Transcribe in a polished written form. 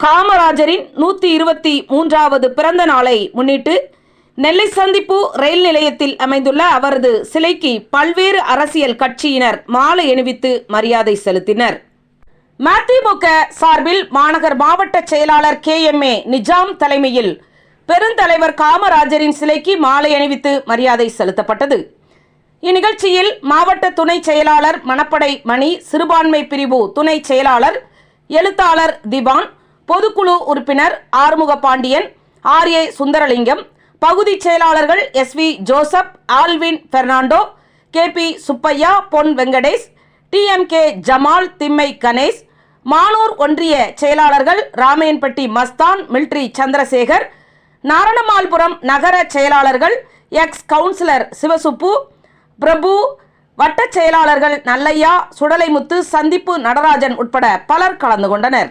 காமராஜரின் 123வது பிறந்த நாளை முன்னிட்டு நெல்லை சந்திப்பு ரயில் நிலையத்தில் அமைந்துள்ள அவரது சிலைக்கு பல்வேறு அரசியல் கட்சியினர் மாலை அணிவித்து மரியாதை செலுத்தினர். மதிமுக சார்பில் மாநகர் மாவட்ட செயலாளர் KMA நிஜாம் தலைமையில் பெருந்தலைவர் காமராஜரின் சிலைக்கு மாலை அணிவித்து மரியாதை செலுத்தப்பட்டது. இந்நிகழ்ச்சியில் மாவட்ட துணை செயலாளர் மணப்படை மணி, சிறுபான்மை பிரிவு துணை செயலாளர் எழுத்தாளர் திவான், பொதுக்குழு உறுப்பினர் ஆறுமுக பாண்டியன், RA சுந்தரலிங்கம், பகுதி செயலாளர்கள் SV Joseph, Alvin Fernando, KP Subbaiah, பொன் வெங்கடேஷ், TMK ஜமால், திம்மை கணேஷ், மானூர் ஒன்றிய செயலாளர்கள் ராமையன்பட்டி மஸ்தான், மில்ட்ரி சந்திரசேகர், நாரணமால்புரம் நகர செயலாளர்கள் எக்ஸ் கவுன்சிலர் சிவசுப்பு, பிரபு, வட்ட செயலாளர்கள் நல்லையா, சுடலைமுத்து, சந்திப்பு நடராஜன் உட்பட பலர் கலந்து கொண்டனர்.